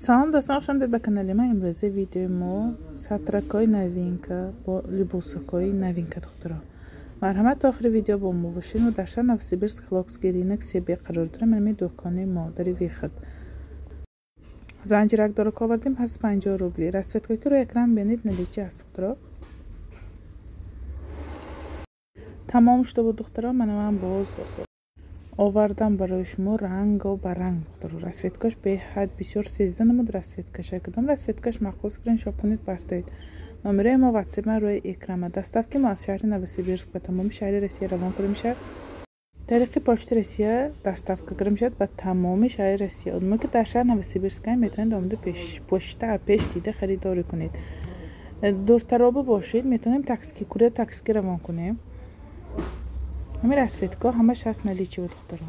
Салом дӯстон, хуш омадед ба канали ман. Имрӯзи видеои мо сатракҳои новинка бо либосакҳои новинка духтаро. Марҳамат, то охири видео бо мо бошед. Мо дар шаҳри Новосибирск Хлокский рынок СБ қарор дорем. Ин дӯкони мо дари виход. Занҷиракдорок овардем 50 рубли. Расветкаки рӯи экран бинед наличи аст духтаро. Тамом шуда буд духтаро. Ман боз овардам барои шумо ранго ба ранг духтаро. Расветкаш беҳад бисёр сезда намуд расветкаш. Кадом расветкаш махсус скриншот кунед партоед. номерои мо ватсап ма рӯи экран. Доставки мо аз шаҳри Новосибирск ба тамоми шаҳри Россия равон кардем шуд. тариқи почти Россия доставка кардем шуд ба тамоми шаҳри Россия. одамое ки дар шаҳри Новосибирск метавонед омада пеш дида харидорӣ кунед. дуртароба бошед, метавонем такси курьер такси равон кунем. ҳамин расветка ҳамаш ҳаст наличи буд духтаро.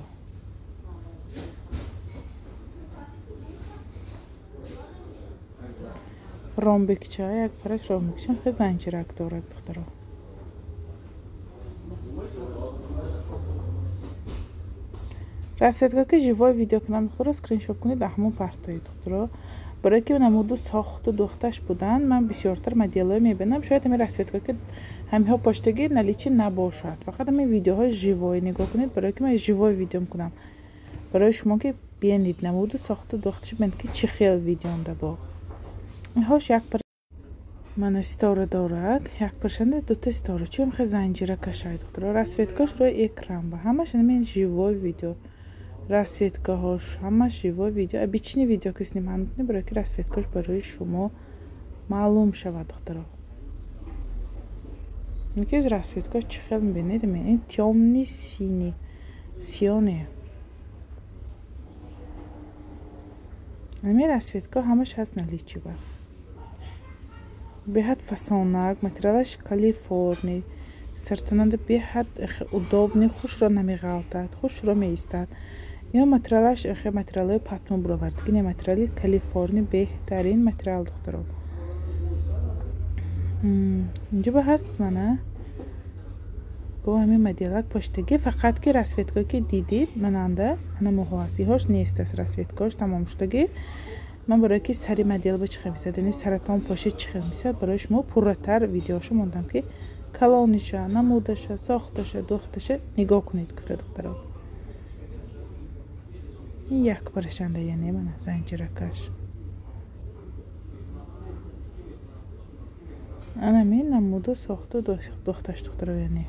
ромбикча, як параш ромбикча хе занҷирак дорад духтаро. расветка ки живой видео кунам духтаро, скриншот кунед ҳамон партои духтаро. барое ки намуду сохту духташ буданд, ман бисёртар моделҳое мебинам. шояд ҳамин расветка ки ҳамиҳо поштаги наличи набошад. фақат ҳамин видеоҳои живой нигоҳ кунед, барое ки ман живой видео мекунам. барои шумо ки бинед намуду сохту духташ бинед ки чӣ хел видеом дабо. ҳош як пар мана стора дорад, як паршанда дута стора. чум хе занҷира кашай духтаро. расветкаш рӯи экран ба ҳамаш ҳамин живой видео. расветкаҳош ҳамаш живой видео. обични видео ки снимам мекунем, барое ки расветкаш барои шумо маълум шавад духтаро. яке аз расветкаш чӣ хел мебинед, ин тёмни сини сиёне. ҳамин расветка ҳамаш ҳаст наличива. беҳад фасонак, материалаш калифорний, сартананда беҳад удобни, хушро намеғалтад, хушро меистад. ё материалаш материалои патмо буровардагӣ, не материали калифорний беҳтарин материал духтаро. инҷоба ҳаст мана бо ҳамин моделак поштагӣ. фақат ки расветка ки дидид мананда ана моҳо аст. иҳош нест аст расветкааш тамом шудагӣ. ман барое ки сари модел ба чӣ хел мисад, яъне саратон пошид чӣ хел мисад, барои шумо пурратар видеошо мондам ки калониша, намудаша, сохташа, духташа нигоҳ кунед гуфта духтаро. ин як парашанда яъне мана занҷиракаш. ана мен намуду сохту духташ духтаро яъне.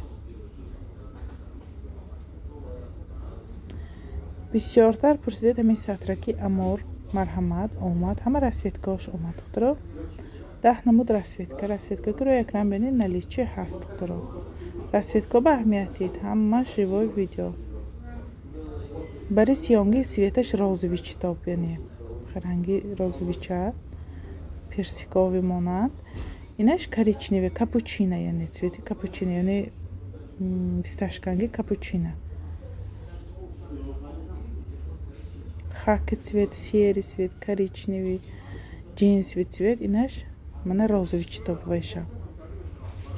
бисёртар пурсидед ҳамин сатраки амор марҳамат омад, ҳама расветкааш омад духтаро. 10 намуд расветка. расветка ки рӯи экран бинед наличи ҳаст духтаро. расветка ба аҳамиятид, ҳама живой видео. бари сиёнги светаш розович тоб, яъне ранги розовича персикови монанд. инаш коричневый капучино, яъне цвети капучино, яъне фисташканги капучино. хаки цвет, серый цвет, коричневый, джинсовый цвет. инаш мана розович тобвайша.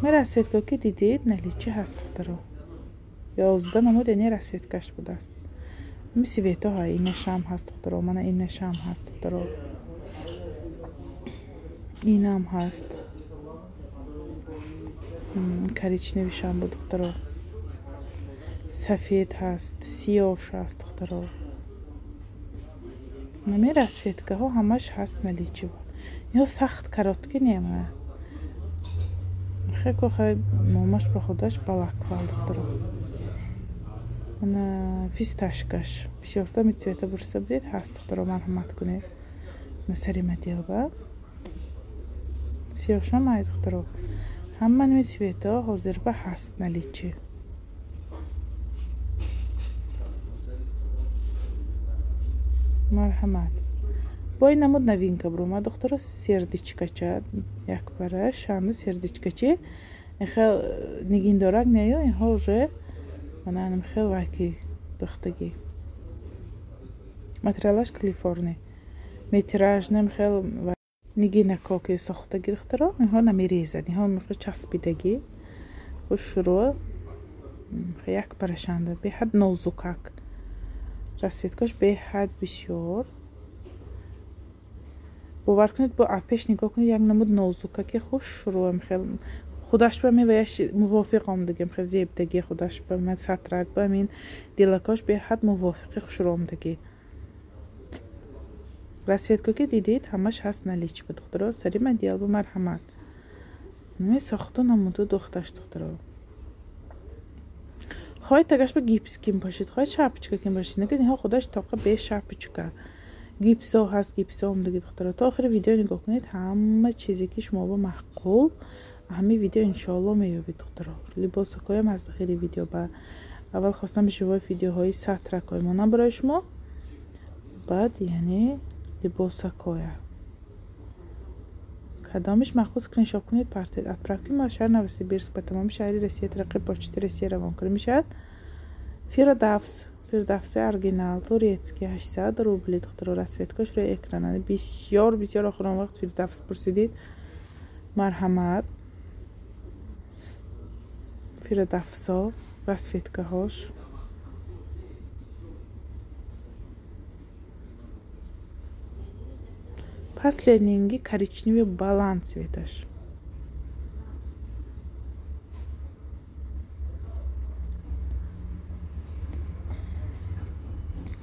ман расветка ки дидед наличи ҳаст духтаро. 11 намуд яъне расветкаш будааст. ин светоҳа инашам ҳаст духтаро. мана инашам ҳаст духтаро. инам ҳаст. коричневишам буд духтаро. сафед ҳаст, сиёш ҳаст духтаро. ҳамин расветкаҳо ҳамаш ҳаст наличи. ё сахт каротки нема. хеле номаш ба худаш балаквал духтаро. ана фисташкаш бисёртар цвета бурса будед ҳаст духтаро. марҳамат кунед на сари моделба. сиёшам ай духтаро. ҳама ин цвета ҳозир ба ҳаст наличи. марҳамат. бо ин намуд новинка буромад духтаро. сердичкача як параш анда сердичкачи хел нигиндорак неё. инҳо уже манам хел вайки духтагӣ. материалаш калифорний. метражнам хел нигинакоки сохтагӣ духтаро. инҳо намерезад. инҳо мехо часпидагӣ. хушро як парашанда беҳад нозукак. расветкаш беҳад бисёр باور کنید با اپش نگاه کنید یک نمود نازوکه که خوش شروع خیلی خودش به من ویش موافقم دیگه خیلی زیبدگی خودش به من سطرک به من دیلکاش به حد موافقی خوش شروع دیگه راسفیتکا که دیدید همش هست نلیچ به دخترها سری من دیال با مرحمت نمی ساختون همونطور دخترش دخترها خواهید تگش با گیپس کم باشید خواهید شپچکه کم باشید نگه اینها خودش طاقه به شپچکه گیپس ها هست گیپس ها هم دیگه دخترها تا آخر ویدیو نگاه کنید همه چیزی که شما با محقول همه ویدیو انشاءالله میابید دخترها لباس کایم از خیلی ویدیو با اول خواستم به شوای ویدیوهای سطرک های مانم برای شما بعد یعنی لباس کایا کدامش مخصوص اسکرینشات کنید پارتید اپراکی ما شهر نوستی بیرس به تمام شهری رسیه ترقی پاچتی رسیه روان کنید میشد فیردافس ارگینال توریتسکی 800 روبلی دختر راسفیتکاش روی اکرانه بسیار بسیار آخر وقت فیردافس پرسیدید مرحمت فیردافسا راسفیتکاهاش Последний коричневый баланс цветаш.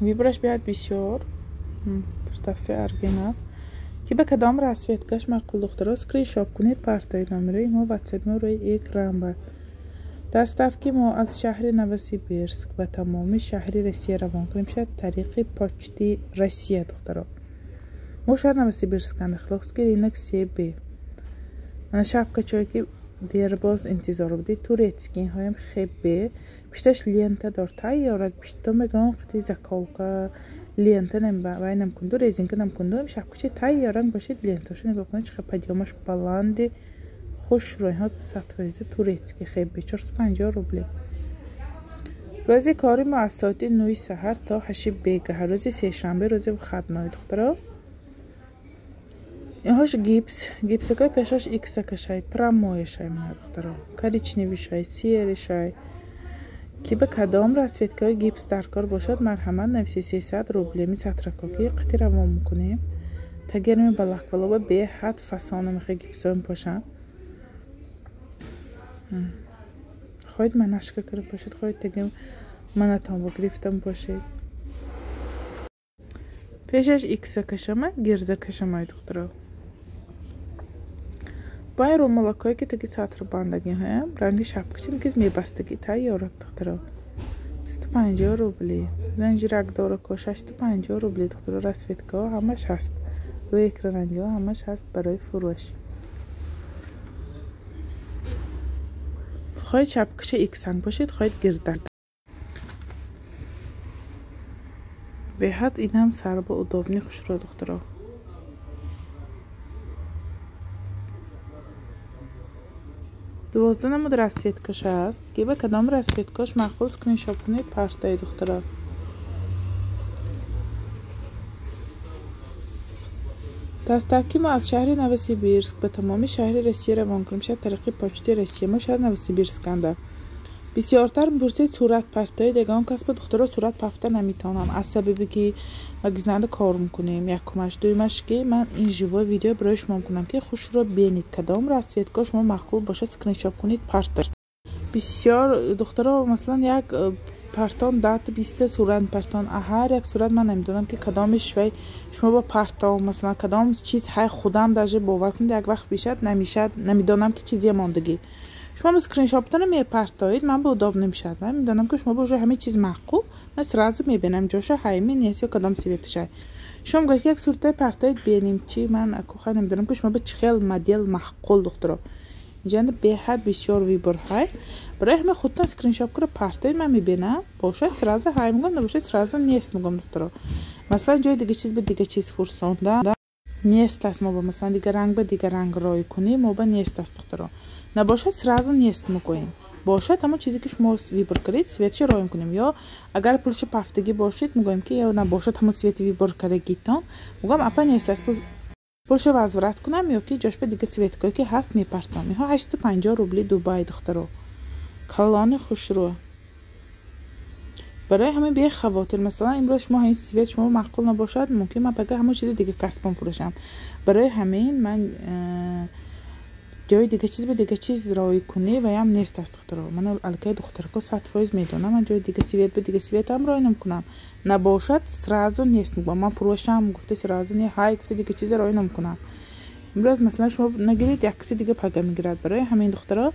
Выбрать بیاد بسیار پرتافسی ارگینال که به کدام راسفیتکاش مقبول دخترها اسکرینشات کنید پارتای نامره ما واتساپ ما روی اکران با دستافکی ما از شهر نوسیبیرسک و تمام شهر روسیه روان کنیم شد طریق پاچتی روسیه دخترها ما شهر نوسیبیرسک اندخلاقسکی رینک سی بی من شبکه چایی که دیر باز انتظار بدید توریتسکی این هایم خیلی بیشترش لینته دار تایارک بیشتر میگم خیلی زکاوکا لینته نم کنده ریزینگ نم کنده شبکه چی تایارک باشید لینتاشو نگاه کنید چه پدیامش بلندی خوش روی ها سطویزه توریتسکی خیلی 450 روبلی روزی کاری ما از ساعت 9 سحر تا 8 بیگه هر روزی سه شنبه روزی خدمات دخترها اینهاش گیپس که پیشش ایکس کشای پراموی شای من دخترها کریچنیوی شای سیری شای که به کدام راسفیتکای گیپس در کار باشد مرحمت نویسی 300 روبلی می سطرکاکی قطی روان میکنیم تا گرمی بلق ولو به حد فسانه میخوای گیپس هم پاشن خواهید من نشکه کرد باشید خواهید تگه من اتام با گریفتم باشید پیشش ایکس کشمه گرزه کشمه دخترها با این رومالکایی که تگی سطر باندگی هم رنگ شبکچی نکیز میبستگی تایارک دخترها 250 روبلی زنجیرک دارکا 650 روبلی دخترها راسفیتکا همش هست روی اکراننگی ها همش هست برای فروش خواهید شبکچه ایکسنگ باشید خواهید گردرد به حد این هم سر با ادابنی خوش رو دخترها 12 نمود راسفیتکاش هست که به کدام راسفیتکاش مخصوص اسکرینشات کنید پارتای دخترها دستافکی ما از شهر نوسیبیرسک به تمامی شهر روسیه روان کنیم شد طریق پاچتی روسیه ما شهر نوسیبیرسک انده بسیارتر میپرسید صورت پرتای دیگه کس به دخترها صورت پفته نمیتونم از سببی که مگزنده کار میکنیم یکمش دویمش که من این جوا ویدیو برای شما میکنم که خوش رو بینید کدام راسفیتکا شما مقبول باشه اسکرینشات کنید پرتای بسیار دخترها مثلا یک پرتان دات 20 صورت پرتان هر یک صورت من نمیدونم که کدامش شوی شما با پرتان مثلا کدام چیز های خودم داجه باور کنید یک وقت بیشتر نمیشد نمیدونم که چیزی ماندگی شما اسکرینشات بتونه میپرتایید من به اداب نمیشد من میدونم که شما باشه همه چیز معقول من سراز میبینم جاشه هایمی نیست یا کدام سیویتشه شما گفت یک صورت پرتایید ببینیم چی من اکو نمیدونم که شما به چه خیلی مدل معقول دخترها اینجا به حد بسیار ویبر های برای همه خودتون اسکرینشات کنه پرتایید من میبینم باشه سراز های میگم نباشه سراز نیست میگم دخترها مثلا جای دیگه چیز به دیگه چیز فرسونده نیست است ما با مثلا دیگه رنگ به دیگه رنگ رای کنیم ما با نیست است دخترها نباشه سرازو نیست میگوییم باشه اما چیزی که شما ویبر کردید سویتش رای کنیم یا اگر پولش پفتگی باشید میگویم که یا نباشه همون سویت ویبر کردگیتون میگم اپا نیست است پولش وزورت کنم یا که جاش به دیگه سویتکایی که هست میپرتم اینها 850 روبلی دوبای دخترها کلان خوش رو برای همین بیه خواطر مثلا امروز شما این سویت شما معقول نباشد ممکن من بگم همون چیز دیگه کسبم فروشم. برای همین من جای دیگه چیز به دیگه چیز رای کنی و هم نیست است دخترا. من الکی دختر کو 100% میدونم من جای دیگه سویت به دیگه سویت هم رای نمیکنم. نباشد سرازو نیست میگم من فروشم گفته سرازو نه های گفته دیگه چیز رای نمیکنم. امروز مثلا شما نگیرید یک کسی دیگه پگا میگیرد. برای همین دخترا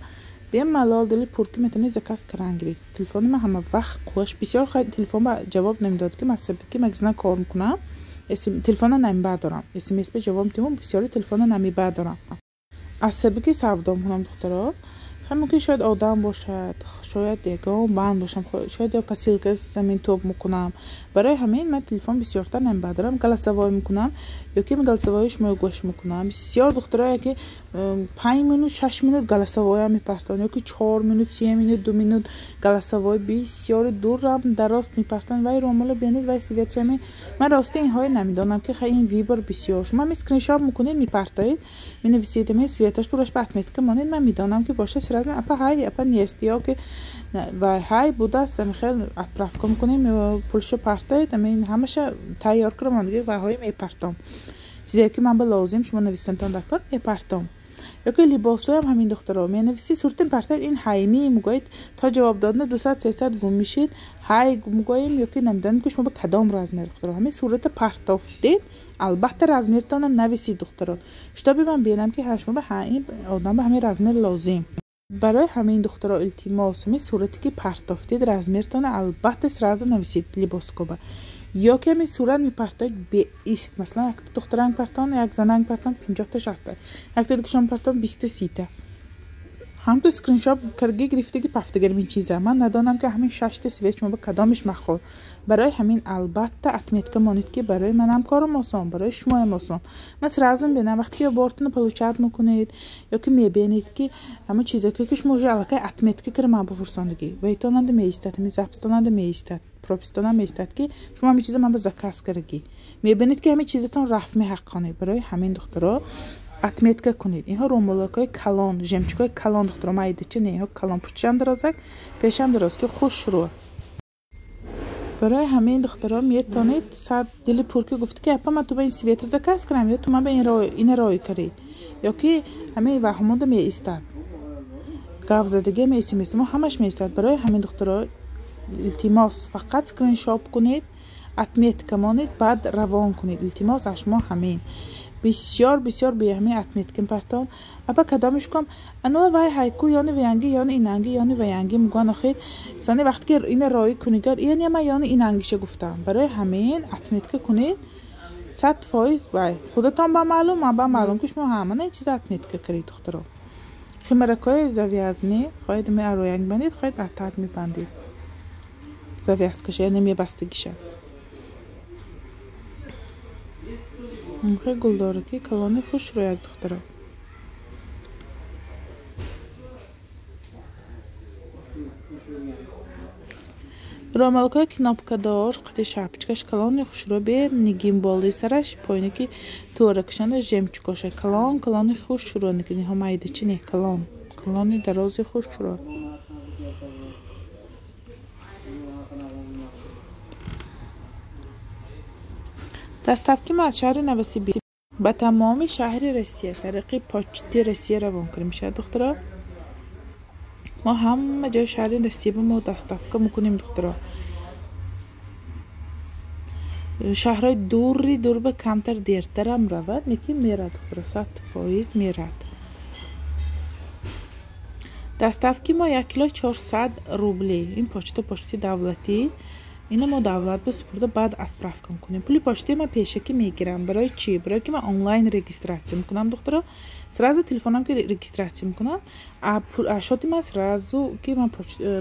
بیم ملال دلی پورکی میتونید زکاس کران گیرید. تلفن من همه وقت خوش بسیار خیلی تلفن با جواب نمیداد که من سبکی مگزنا کار میکنم. تلفن نمی بردارم. SMS به جواب میدم بسیاری تلفن نمی بردارم. از سبکی سودام کنم دخترا. همون که شاید آدم باشد شاید دیگه بند باشم شاید یا پسیلک زمین توب میکنم. برای همین من تلفن بسیارتر نمیبردارم جلسه وای میکنم یا که جلسه وایش ما گوش میکنم. بسیار دخترایی که 5 minut 6 minut جلسه وای میپرتن یا که 4 minut 3 minut 2 minut جلسه وای بسیار دور رم دراست میپرتن. وای رومالا ببینید وای سویت شمی من راستی این های نمیدونم که خیلی این ویبر بسیار شما می اسکرین شات میکنید میپرتید مینویسید می سویتاش براش بحث که مانید من میدونم که باشه سرازم اپا های اپا نیستی یا که و های بوده است خیلی اطراف کم کنیم پولشو پرتید من همش تیار کردم دیگه و های میپرتم چیزی که من به لازم شما نویسنتان دکار میپرتم. یا که لباسو هم همین دخترها می نویسید صورت پرتید این هایمی میگوید تا جواب دادن 200 300 گم میشید های میگویم یا که نمیدونم که شما به کدام رزمیر دخترها همین صورت پرتافتید البته رزمیرتان هم نویسید دخترها شتابی من بینم که شما به همین آدم به همین رزمیر لازم. برای همین دخترها التماس می صورتی که پرتافتید رزمیرتان البته سرازو نویسید لباس کوبه یا که می صورت می پرتاید به است مثلا یک دخترانگ پرتان یک زنانگ پرتان 50 تا 60 تا یک دیگه پرتان 20 تا 30 تا هم تو اسکرین شات کرگی گرفته که پفتگر می چیزه من ندانم که همین 6 تا سویت شما به کدامش مخور. برای همین البته اتمیت که مانید که برای منم کارم آسان برای شما هم آسان. من سرازم بینم وقتی که بارتون پلوچت میکنید یا که میبینید که همه چیزا که شما جو الکی اتمیت که کرم با فرساندگی و ایتوننده میایستاد می زبستاننده میایستاد پروپستانم میایستاد که شما همه چیزا من به زکاس کرگی میبینید که همه چیزتون رفع حقانه. برای همین دخترها اتمیت کنید اینها رومولکای کلان ژمچکای کلان دخترها مایده چه نه کلان پشتم درازک پیشم دراز که خوش رو. برای همین دخترها میتونید صد دل پورکی گفته که اپا من تو به این سویت زکاس کنم یا تو من به این رای کردی یا که همه وهموند می ایستاد گاو زدگی می اسمس ما همش می ایستاد. برای همین دخترها التماس فقط اسکرین شات کنید اتمیت کنید بعد روان کنید التماس اشما همین بسیار بسیار بیهمی اتمیت کن پرتان اپا کدامش کم انو وای هایکو یعنی وینگی یعنی اینانگی یعنی وینگی میگن آخر سانی وقتی که این رای کنیگر یعنی ما یعنی اینانگیش گفتم. برای همین اتمیت کنید 100% وای خودتان با معلوم ما با معلوم که شما همه این چیز اتمیت کنید دخترها. خمرکای زویازمی خواهید می اروینگ بندید خواهید اتات می بندید زویاز کشه یعنی می بستگیشه خیلی گل داره که کلانی خوش رو یک دخترها. رامالکای کناپکادار قطعی شапچکش کلانی خوش رو به نگیم بالی سرش پایینی که توره کشنده ژمچکاشه کلانی خوش رو نکنی همایده چی نه کلانی درازی خوش رو. دستافکی ما از شهر نوسیبی با تمامی شهر روسیه طریق پاچتی روسیه روان کنیم میشه دخترها. ما همه جای شهر نوسیبی ما دستافکا میکنیم دخترها. شهرهای دور به کمتر دیرتر هم رود نکی میرد دخترها 100% میرد. دستافکی ما 1 کیلو 400 روبلی این پاچتی دولتی اینو ما دولت به سپرده بعد اطراف کنیم. پولی پاشتی من پیشکی میگیرم برای چی؟ برای که من آنلاین رجیستراسی میکنم دخترها. سرازو تلفنم که رجیستراسی میکنم اشاتی من سرازو که من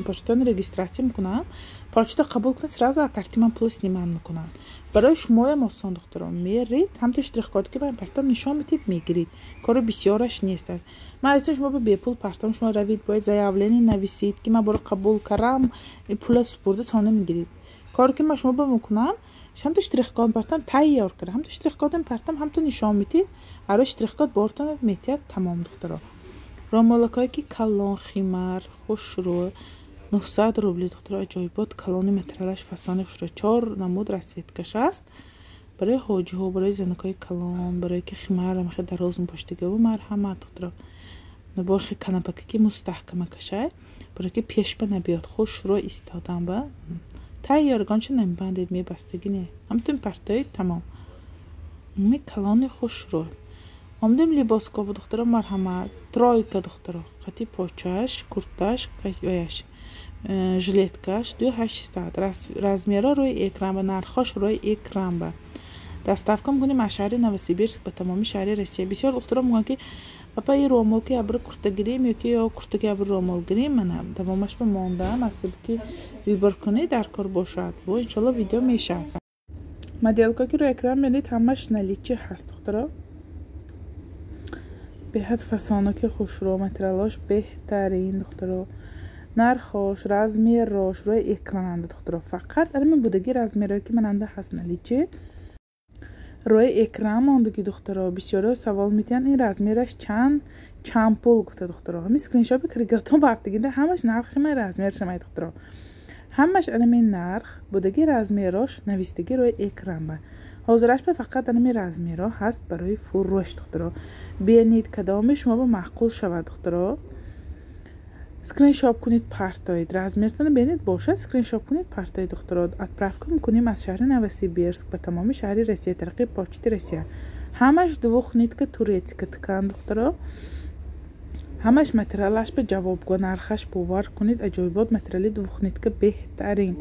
پاشتان رجیستراسی میکنم پاشت قبول کنه سرازو کارتی من پول نیمان میکنم. برای شما هم آسان دخترها میرید هم تو اشتراک کارت که من پرتم نشان میدید میگیرید کارو بسیارش نیست. من اصلا شما به پول پرتم شما روید باید زیاولینی نویسید که من برای قبول کردم پول سپرده سانه میگیرید. کاری که من شما بکنم هم تو اشتراک پرتم تیار کردم هم تو اشتراک پرتم هم تو نشان میدید آره اشتراک بارتون میتید تمام دخترها. رامالکایی که کلان خیمر خوش رو 900 рубли духтуро. Аҷоибот калони материалаш фасони хушро 4 намуд расветкаш аст. برای حاجی ها، برای زنکای کلان، برای که خمار هم خیلی دراز پشتگی و مرحمت دکتر نبار خیلی کنپکی که مستحکم کشه برای که پیش به نبیاد خوش رو ایستادن با تایارگانش نمیبندید می بستگی نه همتون پرتای تمام می کلان خوش رو همدیم لباس که دکتر مرحمت ترایکا دکتر خطی پاچش کورتاش کایش жилеткаш 2800 размера روی اکرام نرخش روی اکرام با доставка میکنیم از شهر نوسیبیرسک به تمام شهر روسیه. بسیار دخترها میگن که پاپا این رومال که ابر کورتا گیریم یا کورتا که ابر رومال گیریم من تمامش به ماندم اصلا که ویبر کنی در کار باشد و انشالله ویدیو میشه. مدلکا که روی اکرام میدید همش نلیچی هست دخترها به حد فسانه که خوش رو متریالاش بهترین دخترها نرخش размерش روی اکراننده دخترها فقط الان بودگی размерایی که مننده هست نلیچی روی اکرام موندگی دخترها بسیاری سوال میتین این размерش چند پول گفته دخترها همین اسکرین شات کریگاتون بردگیده همش نرخش من размерش من دخترها همش الان نرخ بودگی размерش نویسندگی روی اکرام با حاضرش به فقط الان размерها هست برای فروش دخترها ببینید کدامش شما با معقول شود دخترها اسکرین شات کنید پرتایید размерتون ببینید باشه اسکرین شات کنید پرتایید دخترها отправка میکنیم از شهر نوسیبیرسک به تمام شهر روسیه طریق پاچت روسیه همش двух нитка турецка ткань دخترها همش متریالش به جوابگو نرخش باور کنید عجایبات متریالی двух нитка بهترین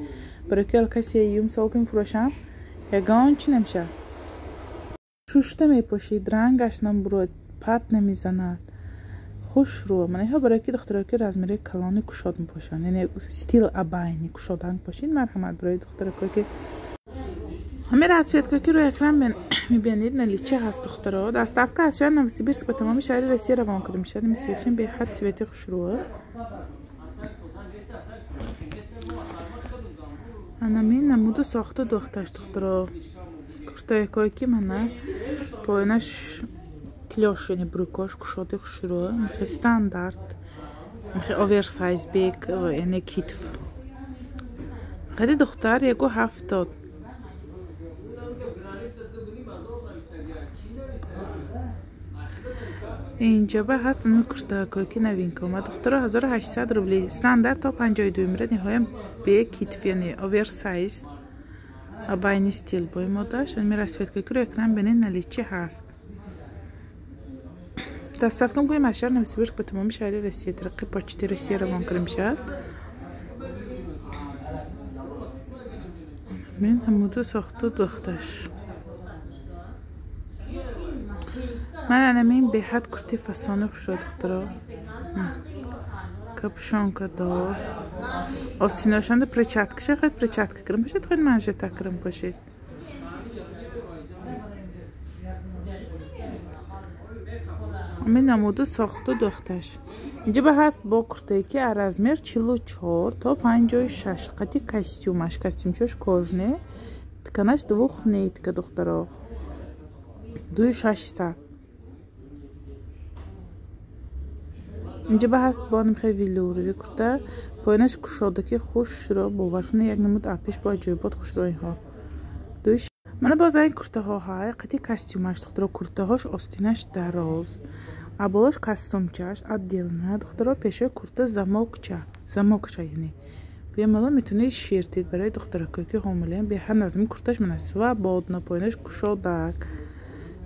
برای که کسی یوم سال که میفروشم یگان چی نمیشه شوشته میپوشید رنگش نمیبرد پت نمیزند خوش رو من ها برای که دخترها که размери کلانی کشاد میپوشن یعنی ستیل اباینی کشادن پوشین مرحمت برای دخترها که همه расцветка که روی اکران میبینید نلیچه هست دخترها доставка از شهر نوسیبیرسک به تمام شهر روسیه روان کرده میشه میسیشن به حد سویتی خوش روه анамин намуду сохта духташ духтро куртаякой ки мана поинаш клёш яни брюкош кушоди хушро стандарт оверсайз бек яни китф хади духтар яго 70 اینجا به هست اون کورتا که نوینک اومد دخترها 1800 روبلی استاندارد تا 52 میره نهایم به کیتف یعنی اوورسایز اباینی استیل بای مداش این расцветка که رو اکران ببینید نلیچی هست доставка میکنیم از شهر نوسیبیرسک به تمام شهر روسیه طریق پاچت روسیه روان کرده میشه من همودو ساخته دختش من انمین به حد کرتی فسانه خوش دخترها کپشون که دار آستیناشان ده پرچاتکشه خیلی پرچاتکه کرم باشید خیلی منجتا کرم باشید من نموده ساخته دختش اینجا به هست با کرتی که размер 44 تا 56 قطی کاستیومش کاستیومشش کожне тканаш двух нитка دخترها 2600 اینجا به هست بانم خیلی ویلوری کرده پایینش کشاده که خوش رو باور کنه یک نمود اپیش با عجایبات خوش رو اینها دویش من باز این کرده ها های قطعی کاستیومش دخترها کرده هاش آستینش دراز ابالاش کاستومچش ادیلنه دخترها پیشه کرده زماکچه یعنی بیام الان میتونید شیرتید برای دخترها که حامله به هر نظمی کردش مناسبه بادنا پایینش کشاده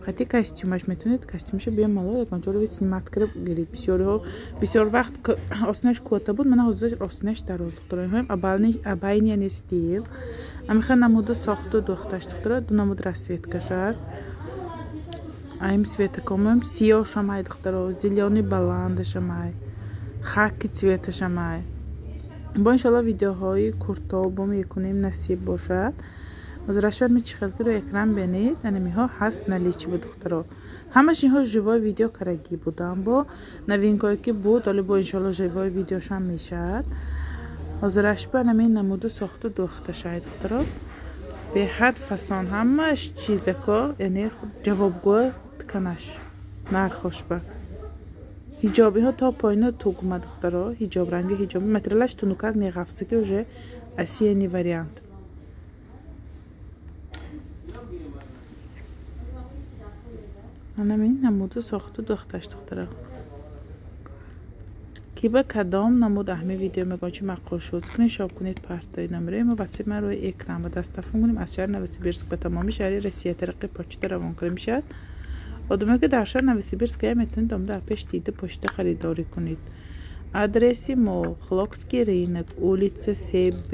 قطعی کاستیومش میتونید کاستیومش بیام الان یک منجور وی سیمت کرد گیرید بسیار وقت آستینش کوتا بود من حاضر آستینش دراز دخترها هم اباینی یعنی استیل امیخه نموده ساخته دخترش دخترها دو نمود расцветкаш است ایم светокомом سیاه شمای دخترها زیلیانی بلند شمای خاکی цвета شمای با انشالله ویدیوهای کورتا بوم یکنیم نصیب باشد مزرشور می چخل که رو اکرام بینید انمی ها هست نلیچی بود دخترها همش اینها جوای ویدیو کرگی بودم با نوینکایی که بود ولی با انشالله جوای ویدیوش هم میشد مزرشور انمی نموده ساخته دختر شاید دخترها به حد فسان همش چیزه که یعنی جوابگو تکنش نرخوش با حجابی ها تا پایین توگما دخترا. حجاب رنگ حجابی متریالش тонукак неғафсики уже осенний вариант. анамин намуду сохту духташ духтара. کی با کدام نمود اهمی ویدیو میگم چی مقال شد اسکرینشات کنید پارتای نمره ما واتساپ من روی اکران و دستافون کنیم از شهر نوسیبیرسک به تمامی شهری روسیه ترقی پاچتا روان کنیم شد آدمی که در شهر نوسیبیرسک میتونید دم در پیش دیده پشت خریداری کنید. آدرسی ما خلاکسکی رینک اولیتس 3B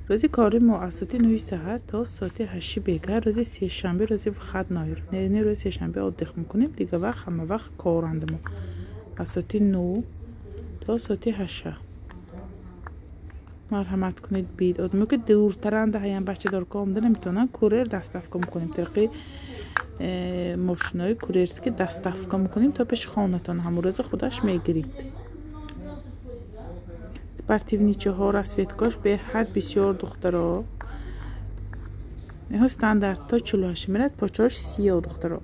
روزی کاری ما از ساعت 9 ساعت تا ساعت 8 بیگار روزی سه شنبه روزی خد نایر نه روزی سه شنبه آدخ میکنیم دیگه وقت همه وقت کارنده ما از ساعت 9 تا ساعت 8 مرحمت کنید بید آدمی که دورترنده هایم بچه دار کامده نمیتونن کوریر دستافکا میکنیم طریقی ماشینای کوریرسکی دستافکا میکنیم تا پیش خانتان همون روز خودش میگیرید. спортивниче ها расветкаш беҳад бисёр духтаро неҳо стандарт то 48 минут почош 30 духтаро.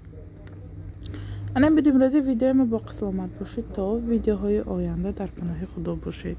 анам бидим рози видеои мо боқӣ саломат бошед то видеоҳои оянда дар паноҳи худо бошед.